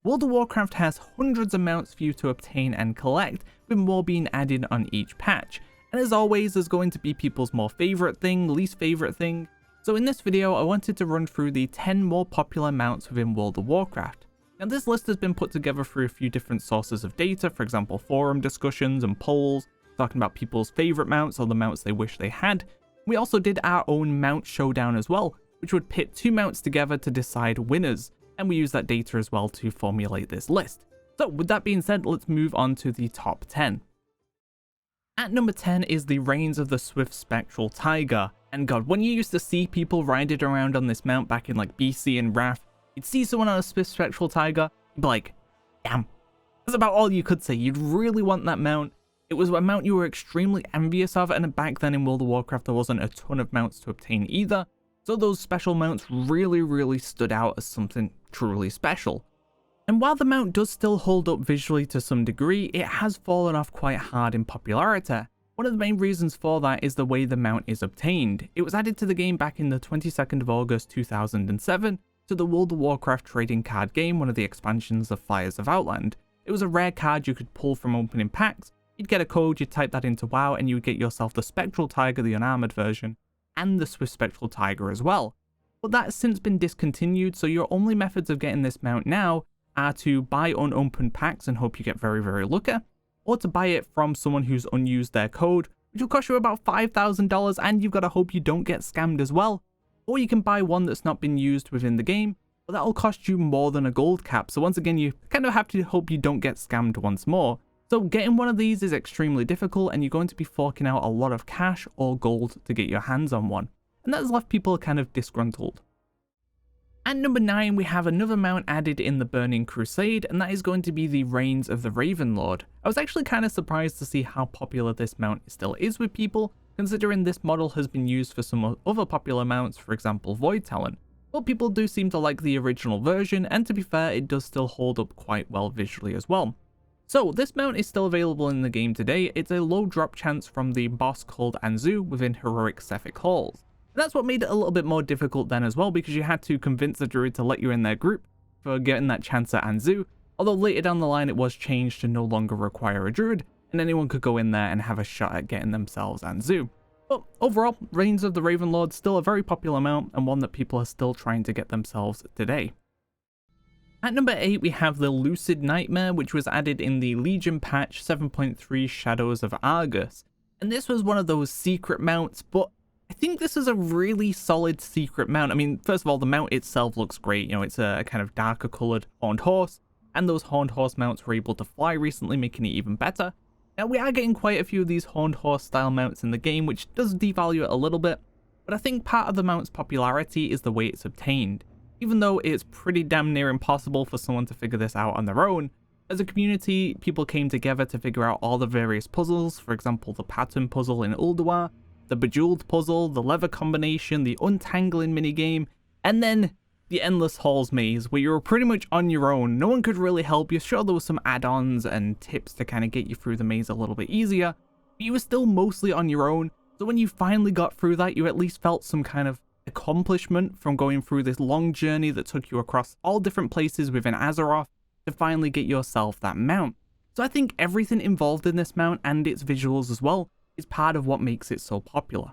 World of Warcraft has hundreds of mounts for you to obtain and collect, with more being added on each patch. And as always, there's going to be people's more favourite thing, least favourite thing. So in this video, I wanted to run through the 10 more popular mounts within World of Warcraft. Now this list has been put together through a few different sources of data, for example forum discussions and polls, talking about people's favourite mounts or the mounts they wish they had. We also did our own mount showdown as well, which would pit 2 mounts together to decide winners. And we use that data as well to formulate this list. So with that being said, let's move on to the top 10. At number 10 is the Reigns of the Swift Spectral Tiger. And god, when you used to see people riding around on this mount back in like BC and Wrath, you'd see someone on a Swift Spectral Tiger, you'd be like, damn. That's about all you could say. You'd really want that mount. It was a mount you were extremely envious of, and back then in World of Warcraft there wasn't a ton of mounts to obtain either. So those special mounts really stood out as something truly special. And while the mount does still hold up visually to some degree, it has fallen off quite hard in popularity. One of the main reasons for that is the way the mount is obtained. It was added to the game back in the 22nd of August 2007 to the World of Warcraft trading card game, one of the expansions of Fires of Outland. It was a rare card you could pull from opening packs. You'd get a code, you'd type that into WoW, and you would get yourself the Spectral Tiger, the unarmored version, and the Swift Spectral Tiger as well. But that has since been discontinued, so your only methods of getting this mount now are to buy unopened packs and hope you get very lucky, or to buy it from someone who's unused their code, which will cost you about $5,000, and you've got to hope you don't get scammed as well. Or you can buy one that's not been used within the game, but that'll cost you more than a gold cap, so once again you kind of have to hope you don't get scammed once more. So getting one of these is extremely difficult, and you're going to be forking out a lot of cash or gold to get your hands on one. And that has left people kind of disgruntled. At number 9, we have another mount added in the Burning Crusade, and that is going to be the Reigns of the Ravenlord. I was actually kind of surprised to see how popular this mount still is with people, considering this model has been used for some other popular mounts, for example Void Talent. But people do seem to like the original version, and to be fair, it does still hold up quite well visually as well. So this mount is still available in the game today. It's a low drop chance from the boss called Anzu within Heroic Sephic Halls. And that's what made it a little bit more difficult then as well, because you had to convince the druid to let you in their group for getting that chance at Anzu. Although later down the line it was changed to no longer require a druid, and anyone could go in there and have a shot at getting themselves Anzu. But overall, Reigns of the Ravenlord is still a very popular mount, and one that people are still trying to get themselves today. At number 8, we have the Lucid Nightmare, which was added in the Legion patch 7.3 Shadows of Argus. And this was one of those secret mounts, but I think this is a really solid secret mount. I mean, first of all, the mount itself looks great. You know, it's a kind of darker coloured horned horse, and those horned horse mounts were able to fly recently, making it even better. Now, we are getting quite a few of these horned horse style mounts in the game, which does devalue it a little bit, but I think part of the mount's popularity is the way it's obtained. Even though it's pretty damn near impossible for someone to figure this out on their own, as a community, people came together to figure out all the various puzzles, for example the pattern puzzle in Ulduar, the Bejeweled puzzle, the leather combination, the untangling minigame, and then the Endless Halls maze, where you were pretty much on your own. No one could really help you. Sure, there was some add-ons and tips to kind of get you through the maze a little bit easier, but you were still mostly on your own, so when you finally got through that, you at least felt some kind of accomplishment from going through this long journey that took you across all different places within Azeroth to finally get yourself that mount. So I think everything involved in this mount and its visuals as well is part of what makes it so popular.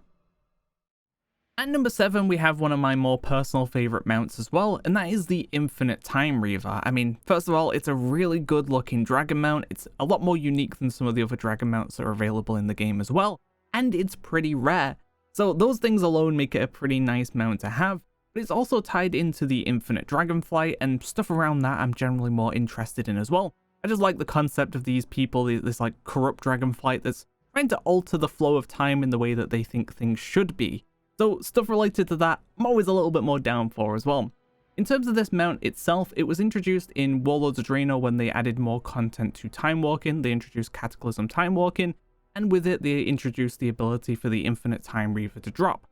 At number 7, we have one of my more personal favourite mounts as well, and that is the Infinite Time Reaver. I mean, first of all, it's a really good looking dragon mount. It's a lot more unique than some of the other dragon mounts that are available in the game as well, and it's pretty rare. So those things alone make it a pretty nice mount to have, but it's also tied into the Infinite Dragonflight, and stuff around that I'm generally more interested in as well. I just like the concept of these people, this like corrupt dragonflight that's trying to alter the flow of time in the way that they think things should be. So stuff related to that, I'm always a little bit more down for as well. In terms of this mount itself, it was introduced in Warlords of Draenor when they added more content to time walking. They introduced Cataclysm time walking, and with it they introduced the ability for the Infinite Time Reaver to drop.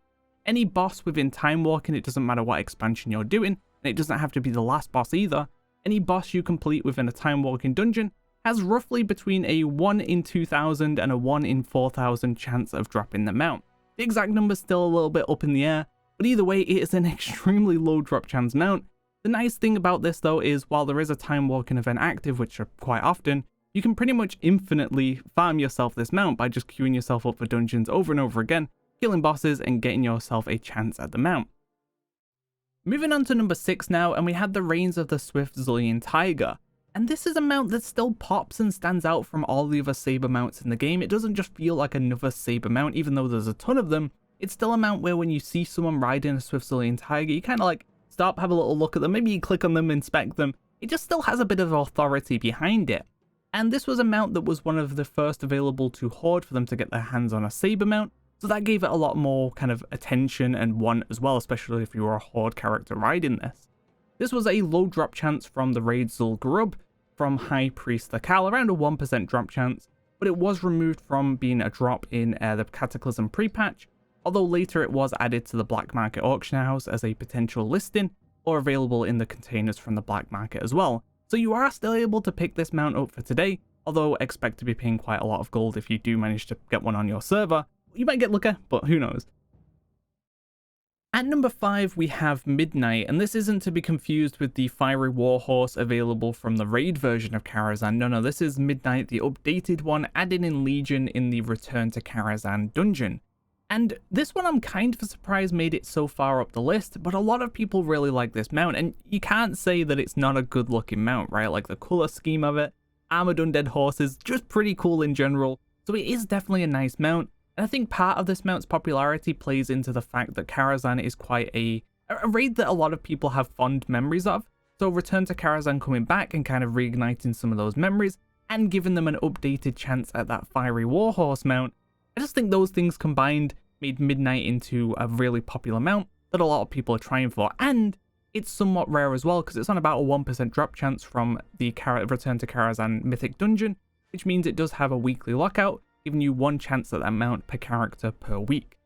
Any boss within time walking, it doesn't matter what expansion you're doing, and it doesn't have to be the last boss either, any boss you complete within a time walking dungeon has roughly between a 1 in 2,000 and a 1 in 4,000 chance of dropping the mount. The exact number's still a little bit up in the air, but either way it is an extremely low drop chance mount, The nice thing about this though is while there is a time walking event active, which are quite often, you can pretty much infinitely farm yourself this mount by just queuing yourself up for dungeons over and over again, killing bosses and getting yourself a chance at the mount. Moving on to number 6 now, and we had the Reigns of the Swift Zillion Tiger. And this is a mount that still pops and stands out from all the other saber mounts in the game. It doesn't just feel like another saber mount, even though there's a ton of them. It's still a mount where when you see someone riding a Swift Zillion Tiger, you kind of like stop, have a little look at them, maybe you click on them, inspect them. It just still has a bit of authority behind it. And this was a mount that was one of the first available to Horde for them to get their hands on a saber mount. So that gave it a lot more kind of attention and want as well, especially if you were a Horde character riding this. This was a low drop chance from the raid Zul'Gurub from High Priest Thakal, around a 1% drop chance, but it was removed from being a drop in the Cataclysm pre-patch, although later it was added to the Black Market Auction House as a potential listing, or available in the containers from the Black Market as well. So you are still able to pick this mount up for today, although expect to be paying quite a lot of gold if you do manage to get one on your server. You might get lucky, but who knows. At number 5 we have Midnight, and this isn't to be confused with the Fiery Warhorse available from the raid version of Karazhan. No, this is Midnight, the updated one, added in Legion in the Return to Karazhan dungeon. And this one I'm kind of surprised made it so far up the list, but a lot of people really like this mount, and you can't say that it's not a good looking mount, right? Like the colour scheme of it, armored undead horses, just pretty cool in general, so it is definitely a nice mount. And I think part of this mount's popularity plays into the fact that Karazhan is quite a raid that a lot of people have fond memories of. So Return to Karazhan coming back and kind of reigniting some of those memories and giving them an updated chance at that Fiery Warhorse mount. I just think those things combined made Midnight into a really popular mount that a lot of people are trying for. And it's somewhat rare as well because it's on about a 1% drop chance from the Return to Karazhan Mythic Dungeon, which means it does have a weekly lockout, giving you one chance at that mount per character per week.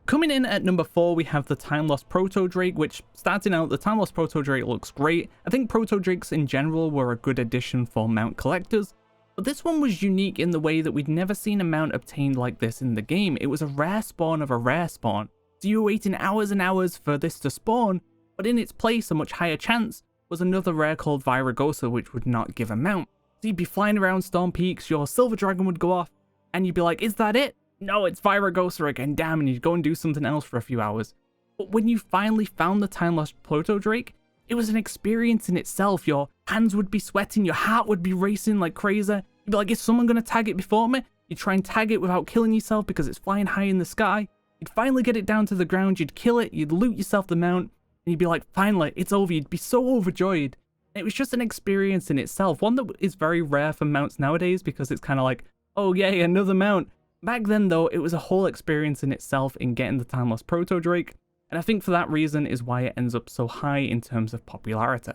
Coming in at number 4, we have the Time Lost Proto Drake, which, starting out, the Time Lost Proto Drake looks great. I think Proto Drakes in general were a good addition for mount collectors, but this one was unique in the way that we'd never seen a mount obtained like this in the game. It was a rare spawn of a rare spawn, so you were waiting hours and hours for this to spawn, but in its place, a much higher chance, was another rare called Viragosa, which would not give a mount. So you'd be flying around Storm Peaks, your Silver Dragon would go off, and you'd be like, is that it? No, it's Viragosa again, damn, and you'd go and do something else for a few hours. But when you finally found the Time Lost Proto Drake, it was an experience in itself. Your hands would be sweating, your heart would be racing like crazy. You'd be like, is someone going to tag it before me? You'd try and tag it without killing yourself because it's flying high in the sky. You'd finally get it down to the ground, you'd kill it, you'd loot yourself the mount, and you'd be like, finally, it's over. You'd be so overjoyed. And it was just an experience in itself, one that is very rare for mounts nowadays because it's kind of like, oh yay, another mount. Back then though, it was a whole experience in itself in getting the Time Lost Proto Drake, and I think for that reason is why it ends up so high in terms of popularity.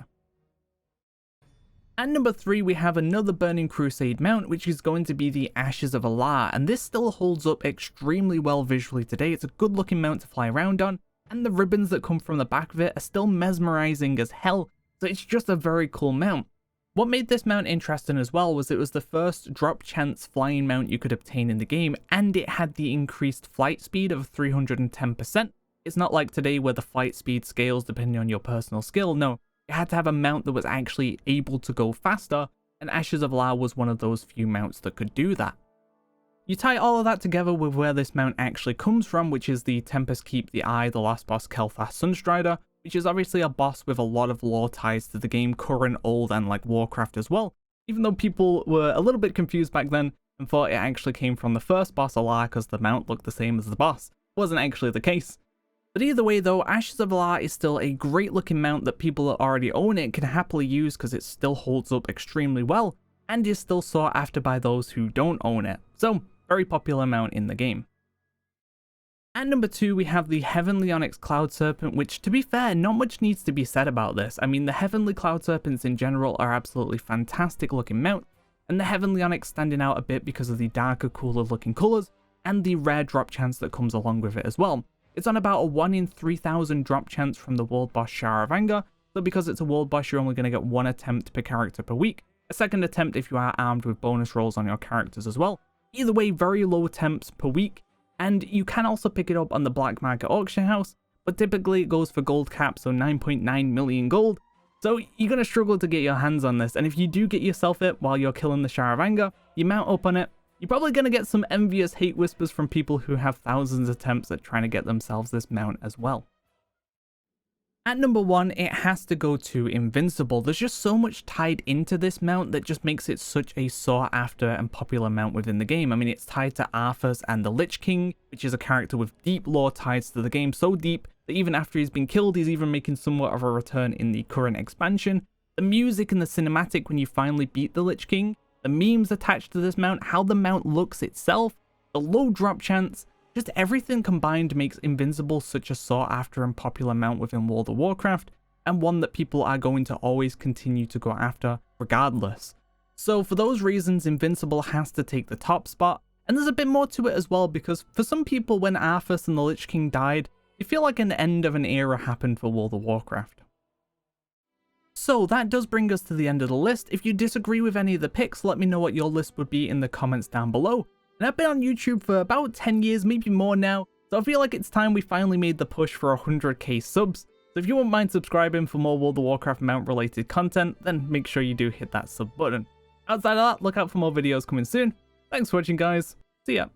At number 3, we have another Burning Crusade mount, which is going to be the Ashes of Allah, and this still holds up extremely well visually today. It's a good looking mount to fly around on, and the ribbons that come from the back of it are still mesmerizing as hell, so it's just a very cool mount. What made this mount interesting as well was it was the first drop chance flying mount you could obtain in the game, and it had the increased flight speed of 310%. It's not like today where the flight speed scales depending on your personal skill. No, you had to have a mount that was actually able to go faster, and Ashes of Allah was one of those few mounts that could do that. You tie all of that together with where this mount actually comes from, which is the Tempest Keep the Eye, the last boss Kel'Thas Sunstrider, which is obviously a boss with a lot of lore ties to the game, current, old, and like Warcraft as well, even though people were a little bit confused back then and thought it actually came from the first boss Allah because the mount looked the same as the boss. It wasn't actually the case. But either way though, Ashes of Allah is still a great looking mount that people that already own it can happily use because it still holds up extremely well, and is still sought after by those who don't own it. So, very popular mount in the game. At number 2, we have the Heavenly Onyx Cloud Serpent, which, to be fair, not much needs to be said about this. I mean, the Heavenly Cloud Serpents in general are absolutely fantastic looking mount, and the Heavenly Onyx standing out a bit because of the darker, cooler looking colours, and the rare drop chance that comes along with it as well. It's on about a 1 in 3,000 drop chance from the world boss Shower of Anger, so because it's a world boss, you're only going to get one attempt per character per week, a second attempt if you are armed with bonus rolls on your characters as well. Either way, very low attempts per week, and you can also pick it up on the Black Market Auction House, but typically it goes for gold cap, so 9.9 million gold. So you're going to struggle to get your hands on this, and if you do get yourself it while you're killing the Shower of Anger, you mount up on it, you're probably going to get some envious hate whispers from people who have thousands of attempts at trying to get themselves this mount as well. At number 1, it has to go to Invincible. There's just so much tied into this mount that just makes it such a sought after and popular mount within the game. I mean, it's tied to Arthas and the Lich King, which is a character with deep lore ties to the game, so deep that even after he's been killed, he's even making somewhat of a return in the current expansion. The music and the cinematic when you finally beat the Lich King, the memes attached to this mount, how the mount looks itself, the low drop chance, just everything combined makes Invincible such a sought after and popular mount within World of Warcraft, and one that people are going to always continue to go after regardless. So for those reasons, Invincible has to take the top spot, and there's a bit more to it as well, because for some people when Arthas and the Lich King died, you feel like an end of an era happened for World of Warcraft. So that does bring us to the end of the list. If you disagree with any of the picks, let me know what your list would be in the comments down below. And I've been on YouTube for about 10 years, maybe more now, so I feel like it's time we finally made the push for 100k subs. So if you wouldn't mind subscribing for more World of Warcraft mount related content, then make sure you do hit that sub button. Outside of that, look out for more videos coming soon. Thanks for watching guys, see ya.